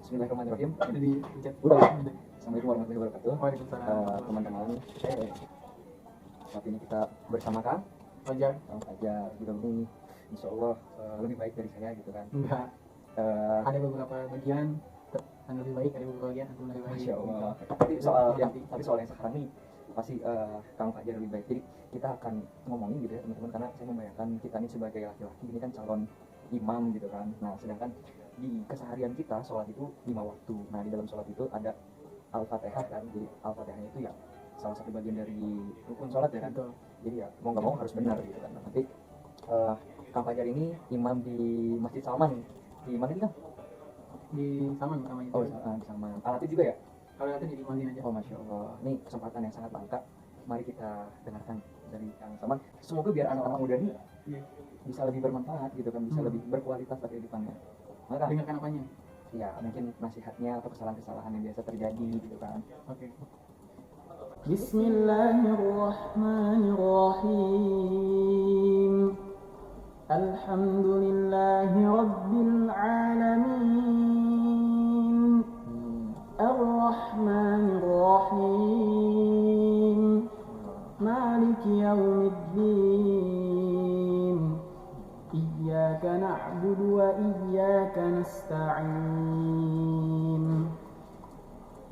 Bismillahirrahmanirrahim. Jadi chat. Assalamualaikum warahmatullahi wabarakatuh. Waalaikumsalam. Teman-teman, saat ini kita bersama Kang Fajar. juga ini insya Allah lebih baik dari saya gitu kan. Enggak. Ada beberapa bagian yang lebih baik, ada beberapa bagian yang lebih baik. Masya Allah. Tapi soal yang sekarang nih pasti Kang Fajar lebih baik. Jadi kita akan ngomongin gitu ya teman-teman, karena saya membayangkan kita ini sebagai laki-laki ini kan calon imam gitu kan. Nah sedangkan di keseharian kita sholat itu 5 waktu. Nah di dalam sholat itu ada Al-Fatihah kan. Jadi Al-Fatihahnya itu ya salah satu bagian dari rukun sholat ya kan. Betul. Jadi ya mau nggak mau harus benar gitu kan. Nah, nanti Kang Fajar ini imam di Masjid Salman. Di mana nih Kang? Di Saman namanya. Oh di Salman. Alatnya juga ya? Kalau nanti di Malin aja. Oh Masya Allah. Ini kesempatan yang sangat langka. Mari kita dengarkan dari Kang Salman. Semoga biar anak-anak muda ini bisa lebih bermanfaat gitu kan, bisa lebih berkualitas kehidupannya. Maka Dengarkan apanya? ya mungkin nasihatnya atau kesalahan-kesalahan yang biasa terjadi gitu kan. Oke. Bismillahirrahmanirrahim. Alhamdulillahi rabbil alamin. Ar-Rahmanir-Rahim. Maliki yaumiddin. Iyyaka na'budu wa iyyaka nasta'in.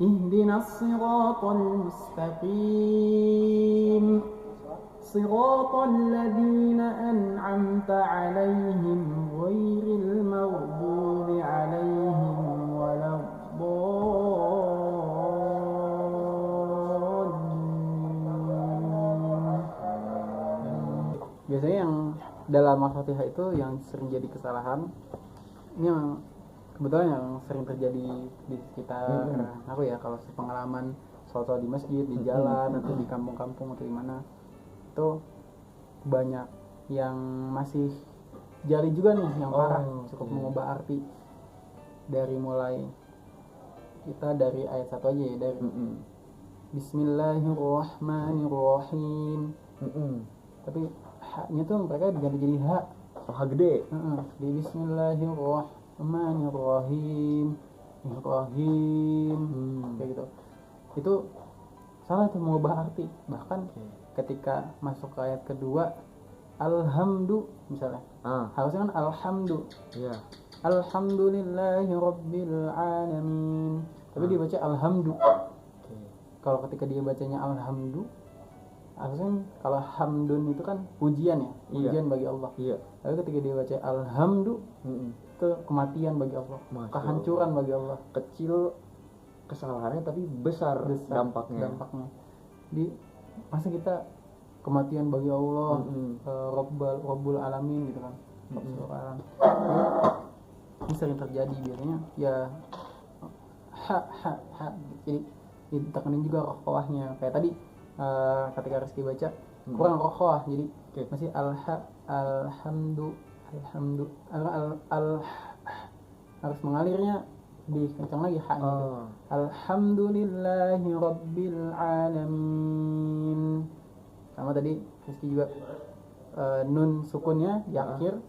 Ihdinas siratal mustaqim. Siratal ladzina an'amta 'alaihim ghairil maghdubi 'alaihim waladdallin. Biasanya yang dalam Al-Fatihah itu yang sering jadi kesalahan, ini yang kebetulan yang sering terjadi di sekitar aku ya, kalau pengalaman sholat di masjid, di jalan atau di kampung-kampung atau di mana, itu banyak yang masih jali juga nih, yang parah, cukup mengubah arti dari mulai kita dari ayat 1 aja ya, dari Bismillahirrahmanirrahim. Tapi haknya tuh mereka diganti jadi hak. Oh gede. Di Bismillahirrahmanirrahim. Kayak gitu. Itu salah tuh, mengubah arti. Bahkan ketika masuk ke ayat kedua, alhamdu misalnya, harusnya kan alhamdu. Iya. Alhamdulillahi rabbil alamin. Tapi dia baca alhamdu. Kalau ketika dia bacanya alhamdu, harusnya kalau hamdun itu kan pujian ya, pujian bagi Allah. Iya. Tapi ketika dia baca alhamdu, itu kematian bagi Allah, kehancuran bagi Allah. Kecil kesalahannya tapi besar dampaknya. Di masa kita kematian bagi Allah, Rabbul alamin gitu kan. Ini sering terjadi biasanya ya, jadi ditekanin juga rokhawahnya kayak tadi. Ketika Rizky baca kurang rokhawah, jadi masih alhamdu harus mengalirnya dikencang lagi haknya gitu. Alhamdulillahi rabbil alamin. Sama tadi Rizky juga nun sukunnya di akhir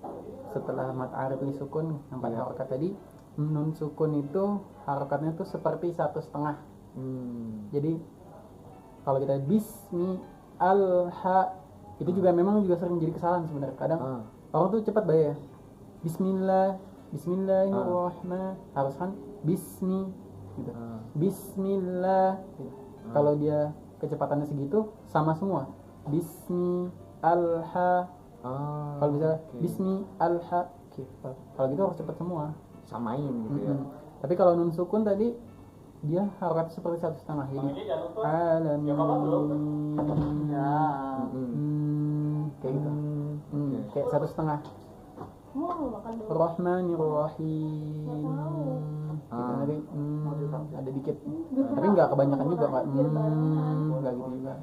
setelah mat arif li sukun yang 4 harokat tadi. Nun sukun itu harokatnya tuh seperti 1,5. Jadi kalau kita bismi al-ha itu juga memang juga sering jadi kesalahan sebenarnya. Kadang orang tuh cepat baca ya, Bismillahirrahmanirrahim, harus kan bismi gitu. Bismillah gitu. Kalau dia kecepatannya segitu sama semua. Bismi al-ha. Kalau bisa bismi al-ha gitu. Kalau gitu harus cepat semua. Samain gitu ya. Tapi kalau nun sukun tadi dia harokat seperti 1,5, jadi alamin kayak gitu, kayak 1,5. Rahmanirrahim gitu, tapi ada dikit, tapi nggak kebanyakan juga, nggak gitu juga.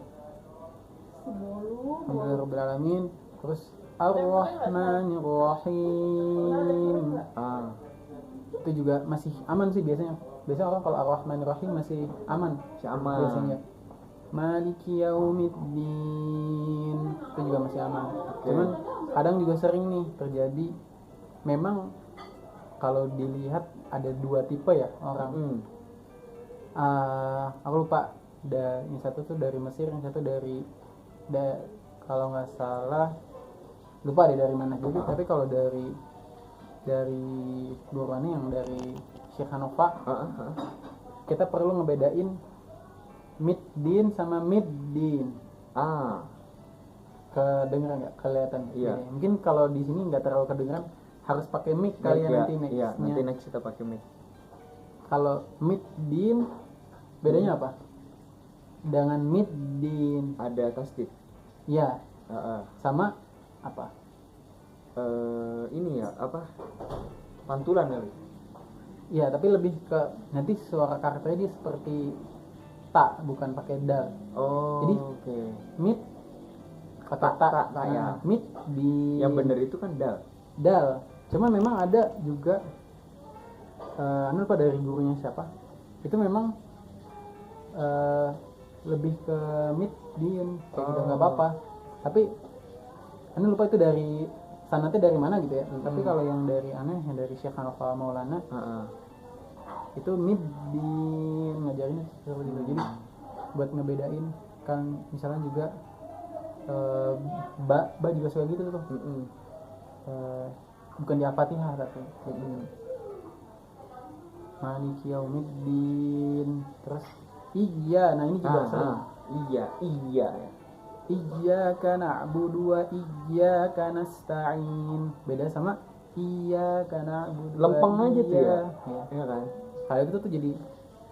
Alhamdulillahirabbil alamin. Terus Ar-Rahmanirrahim, itu juga masih aman sih biasanya. Biasanya orang kalau Ar-Rahmanirrahim masih aman biasanya. Maliki yaumiddin itu juga masih aman. Cuman kadang juga sering nih terjadi, memang kalau dilihat ada dua tipe ya orang. Aku lupa, yang satu tuh dari Mesir, yang satu dari kalau nggak salah lupa deh dari mana juga. Tapi kalau dari guruannya yang dari Syekh Hanofa, kita perlu ngebedain middin sama middin. Kedengeran nggak? Kelihatan? Iya. Mungkin kalau di sini nggak terlalu kedengeran, harus pakai mic kalian ya, nanti nextnya. Iya, nanti next kita pakai mic. Kalau middin bedanya apa? Dengan middin Ada tasdid. ya sama apa? Ini ya apa? Pantulan kali. Ya, tapi lebih ke nanti suara karakternya dia seperti tak, bukan pakai dal. Jadi Okay. mid pakai tak ya. mid di Yang bener itu kan dal. Cuma memang ada juga lupa dari gurunya siapa. Itu memang lebih ke mid din kayak gitu, nggak apa-apa. Tapi lupa itu dari sanatnya dari mana gitu ya. Tapi kalau yang dari yang dari Syekh Hanofa Maulana itu mid din ngajarinnya seperti itu. Jadi buat ngebedain kan, misalnya juga ba juga suka gitu tuh. Bukan di Al-Fatihah tapi Maliki Yaumiddin. Terus iya, nah ini juga sering. Iya. Iyyaka na'budu wa iyyaka nasta'in. Beda sama iyyaka na'budu. Lempeng aja tuh ya. Iya kan? Kalau itu tuh jadi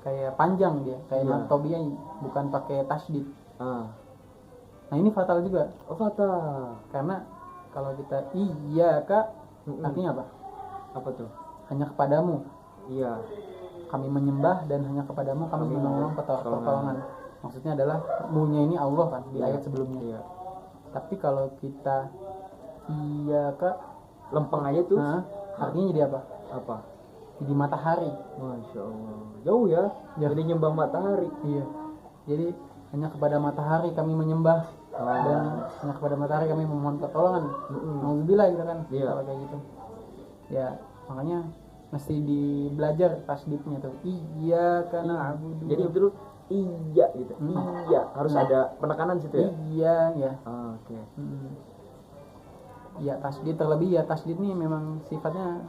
kayak panjang dia, kayak mantobia, bukan pakai tasydid. Nah, ini fatal juga. Fatal. Karena kalau kita iyyaka artinya apa? Apa tuh? Hanya kepadamu. Iya. Kami menyembah dan hanya kepadamu kami menolong pertolongan. Maksudnya adalah mu-nya ini Allah kan di ayat sebelumnya. Iya. Tapi kalau kita iyyaka Lempeng aja tuh. artinya jadi apa? Apa? Jadi matahari. Masya Allah. Jauh ya. Jadi nyembah matahari. Iya. Jadi hanya kepada matahari kami menyembah dan hanya kepada matahari kami memohon pertolongan. Alhamdulillah gitu kan. Kalau kayak gitu. Ya, makanya mesti dibelajar tasdidnya tuh. Iyyaka na'budu. Jadi betul iya gitu. Iya, harus ada penekanan situ ya. Iya, ya. Oke. Ya tasdid, terlebih ya tasdid nih memang sifatnya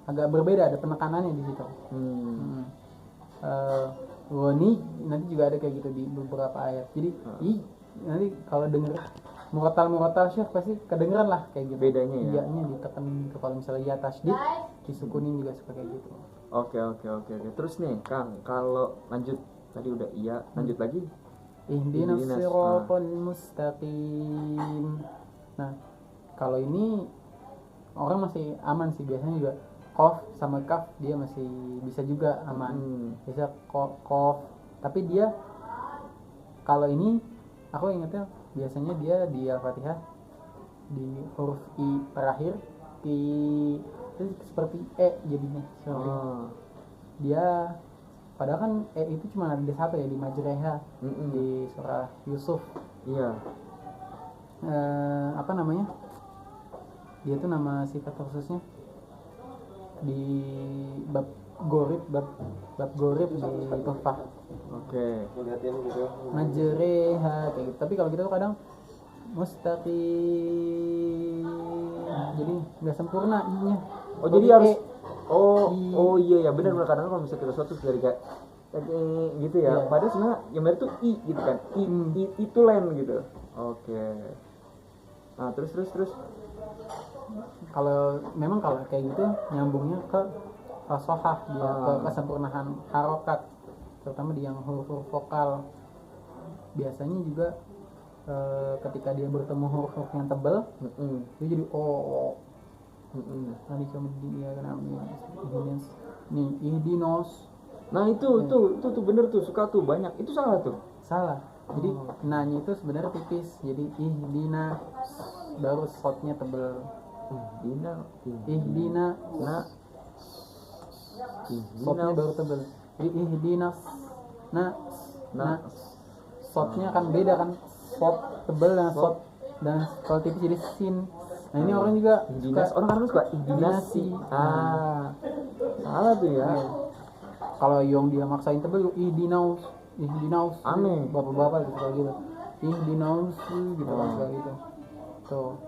agak berbeda, ada penekanannya di situ. Ini nanti juga ada kayak gitu di beberapa ayat. Jadi nanti kalau denger murotal Syekh pasti kedengeran lah kayak gitu. Bedanya ya. Iya-nya ditekan gitu. Kalau misalnya ya tasdid disukunin juga suka kayak gitu. Oke. Terus nih Kang, kalau lanjut tadi udah iya, lanjut lagi. Ihdinas siratal mustaqim. Nah, kalau ini orang masih aman sih, biasanya juga qaf sama kaf dia masih bisa juga aman. Bisa qaf, tapi dia kalau ini aku ingatnya biasanya dia di Al-Fatihah di huruf i terakhir itu seperti jadinya. Dia padahal kan itu cuma ada satu ya di Majreha di surah Yusuf. Iya. Apa namanya? Dia tuh nama sifat khususnya di bab gorib di Tuhfah. Oke. Majreha kayak gitu. Tapi kalau kita tuh kadang mustaqim, jadi nggak sempurna i-nya. Jadi harus iya benar kadang kalau misalnya kita suatu dari kayak gitu ya. Padahal sebenarnya yang benar tuh i gitu kan. I itu lain gitu. Oke. Nah, terus kalau kayak gitu nyambungnya ke fasohah dia, ke kesempurnaan harokat, terutama di yang huruf vokal. Biasanya juga ketika dia bertemu huruf yang tebal, dia jadi Tadi cuma dia kan ihdinos. Nah itu bener tuh, suka tuh banyak. Itu salah tuh. Salah. Jadi nanya itu sebenarnya tipis. Jadi ihdina baru shotnya tebel. Ihdina shotnya baru tebel. Jadi ihdinas shotnya kan beda kan. Shot tebel dan shot dan kalau tipis jadi sin. Nah ini orang juga orang suka ihdinasi. salah tuh ya. Iya. Kalau yang dia maksain tebel ihdinaus Aneh. bapak-bapak gitu kayak gitu ihdinaus gitu kan kayak gitu tuh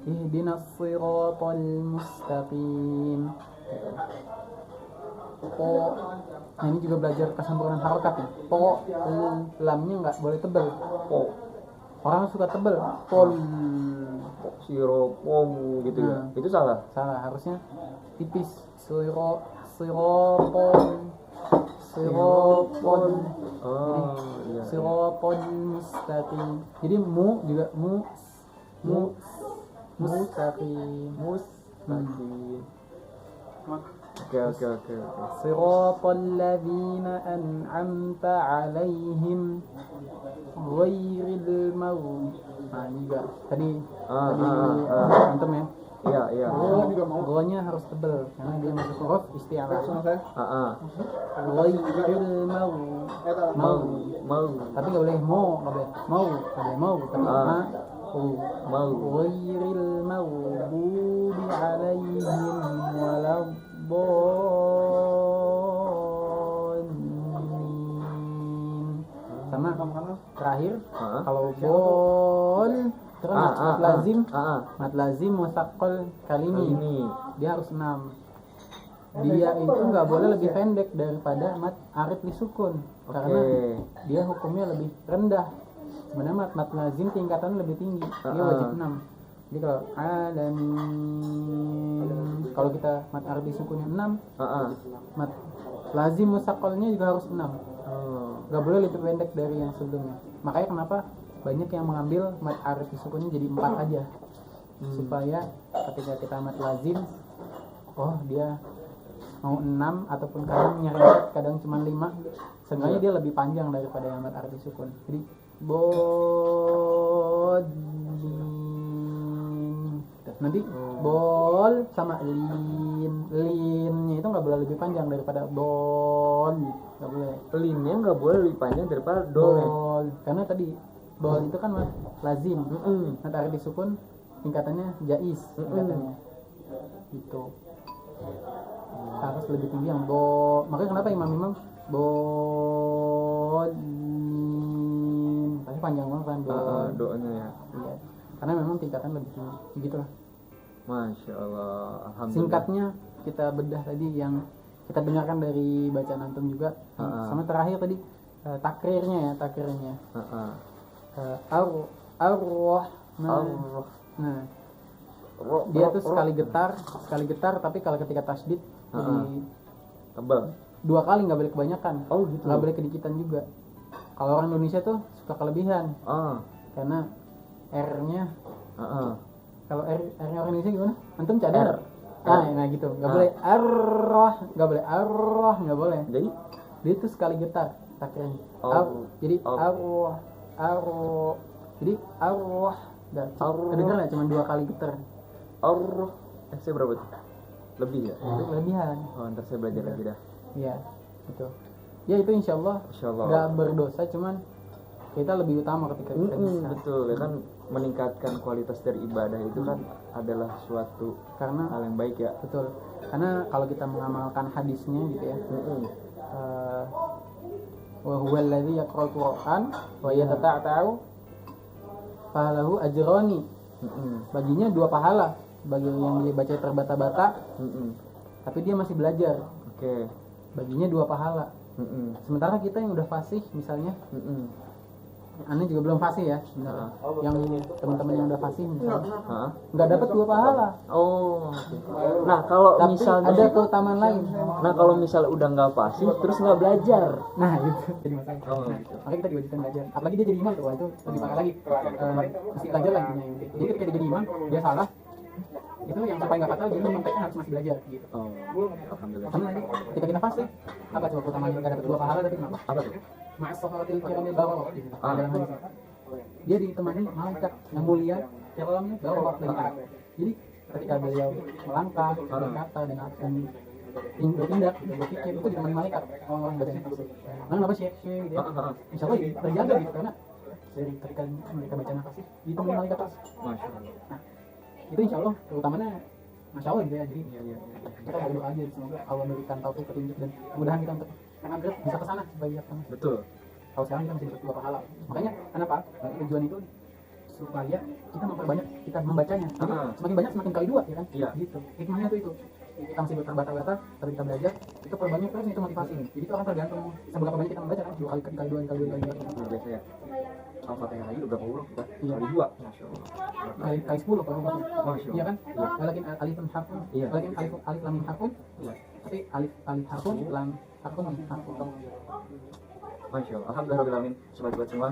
ihdinas siratal mustaqim gitu. Nah ini juga belajar kesempurnaan harokat nih. Lamnya nggak boleh tebel. Orang suka tebel. Siropom gitu ya. Itu salah. Salah, harusnya tipis. Siropon. Oh iya. Siropon mustaqim. Jadi juga mustaqim. Oke. Siratal ladzina an'amta 'alaihim ghairil maghdubi. Nah, ini juga tadi antum ya. Iya. Gonya harus tebel karena dia masuk huruf isti'alah. Ghairil Mau. tapi nggak boleh mau tapi mau ghairil maghdubi 'alaihim waladdallin. Sama terakhir kalau bol itu kan mat lazim musaqqal kalimi dia harus 6. Dia itu nggak boleh lebih pendek daripada mat arid lisukun karena dia hukumnya lebih rendah. Sebenarnya mat lazim tingkatannya lebih tinggi, dia wajib 6. Jadi kalau kalau kita mat arid sukunnya 6, mat lazim musaqqalnya juga harus 6. Gak boleh lebih pendek dari yang sebelumnya. Makanya kenapa banyak yang mengambil mat arid sukunnya jadi 4 aja. Supaya ketika kita mat lazim, dia mau 6 ataupun kadang nyerempet, kadang cuma 5. Seenggaknya dia lebih panjang daripada yang mat arid sukun. Jadi nanti bol sama linnya itu nggak boleh lebih panjang daripada bol, nggak boleh. Linnya nggak boleh lebih panjang daripada dol. Karena tadi bol itu kan lazim, nanti ada disukun tingkatannya jais tingkatannya, gitu. Harus lebih tinggi yang bol. Makanya kenapa imam bol tapi panjang banget kan doanya ya. Iya. Karena memang tingkatan lebih tinggi, begitulah. Masya Allah, alhamdulillah. Singkatnya kita bedah tadi yang kita dengarkan dari bacaan antum juga, sama terakhir tadi takrirnya. Ar-Roh. Nah, dia tuh sekali getar, tapi kalau ketika tasdid jadi tebal. 2 kali, nggak boleh kebanyakan. Gitu. Nggak boleh kedikitan juga. Kalau orang Indonesia tuh suka kelebihan, karena R-nya. Kalau R-nya orang Indonesia gimana? Antum cadar? Nah gitu. Nggak boleh arroh, nggak boleh. Jadi dia tuh sekali getar takrirnya. Jadi arroh. Jadi arroh. Kedengeran nggak? Cuma 2 kali getar. Arroh. Saya berapa tuh? Lebih ya? Itu kelebihan. Ntar saya belajar lagi dah. Iya, gitu. Ya itu insya Allah nggak berdosa, cuman kita lebih utama ketika kita bisa. Betul, ya kan meningkatkan kualitas dari ibadah itu kan adalah suatu hal yang baik ya. Betul. Karena kalau kita mengamalkan hadisnya gitu ya. Wa huwal ladzi yaqra'ul Qur'an wa yatata'u falahu ajrani. Baginya 2 pahala, bagi yang dia baca terbata-bata. Tapi dia masih belajar. Baginya 2 pahala. Sementara kita yang udah fasih misalnya, Anda juga belum fasih ya sebenarnya. Yang teman-teman yang udah fasih misalnya, nggak dapat 2 pahala. Nah kalau tapi misalnya ada keutamaan lain. Nah kalau misalnya udah nggak fasih terus nggak belajar. Nah itu jadi masalah. Makanya kita diwajibkan belajar. Apalagi dia jadi imam tuh, itu lebih parah lagi. Mesti belajar lagi. Jadi ketika dia jadi imam, dia salah. Itu yang sampai nggak fatal, jadi konteksnya harus masih belajar gitu. Alhamdulillah. Sama lagi ketika kita fasih, apa coba keutamaannya? Nggak dapat 2 pahala, tapi kenapa? Apa tuh? Ma'as-sahabatil kiramil bararah gitu. Dalam hadis dia ditemani malaikat yang mulia kiramil bararah dari Arab. Jadi ketika beliau melangkah, berkata dan bertindak dan berpikir itu ditemani malaikat orang-orang bacaan tafsir. Kenapa syekh gitu ya? Insya Allah terjaga gitu karena dari ketika mereka baca nafas ditemani malaikat terus. Masya Allah. Nah, itu insya Allah keutamaannya masya Allah gitu ya. Jadi kita berdoa aja semoga Allah memberikan taufik petunjuk dan kemudahan kita untuk yang bisa ke sana supaya bisa kesana. Betul. Kalau sekarang kita masih dapat 2 pahala. Makanya kenapa tujuan itu supaya kita memperbanyak kita membacanya. Jadi semakin banyak semakin kali 2 ya kan? Iya. Gitu. Hikmahnya tuh itu. Kita masih terbata-bata, tapi kita belajar, itu perbanyak terus itu motivasi. Jadi itu akan tergantung seberapa banyak kita membaca kan? 2 kali 2 kali 2 kali 2. Luar biasa ya. Al-Fatihah aja udah berapa huruf kita? Iya. Kali 2. Masya Allah. Kali 10 kalau Masya Allah. iya kan? Iya. Walakin alifun harfun, Iya. walakin alif lam mim harfun, Iya. tapi alif harfun lam harfun lam harfun. Masya Allah. Alhamdulillah, sobat-sobat semua.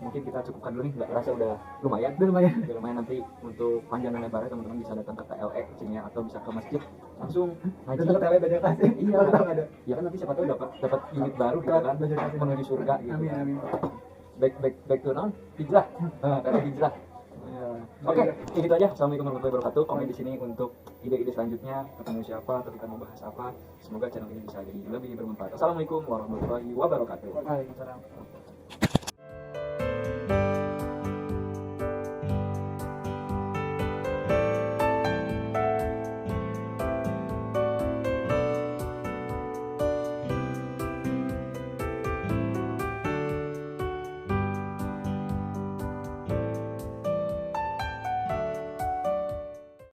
Mungkin kita cukupkan dulu nih, nggak terasa udah lumayan. Udah lumayan. Udah lumayan, nanti untuk panjang dan lebarnya teman-teman bisa datang ke TLE sini atau bisa ke masjid langsung ngaji. Datang ke tele belajar kasih. Iya, ada. ya kan nanti siapa tahu dapat unit baru gitu kan, Belajar kasih. menuju surga gitu. Amin kan. amin. Back to non hijrah. Karena hijrah. Oke, kayak gitu aja. Assalamualaikum warahmatullahi wabarakatuh. Komen di sini untuk ide-ide selanjutnya, ketemu siapa atau kita mau bahas apa. Semoga channel ini bisa jadi lebih bermanfaat. Assalamualaikum warahmatullahi wabarakatuh. Waalaikumsalam.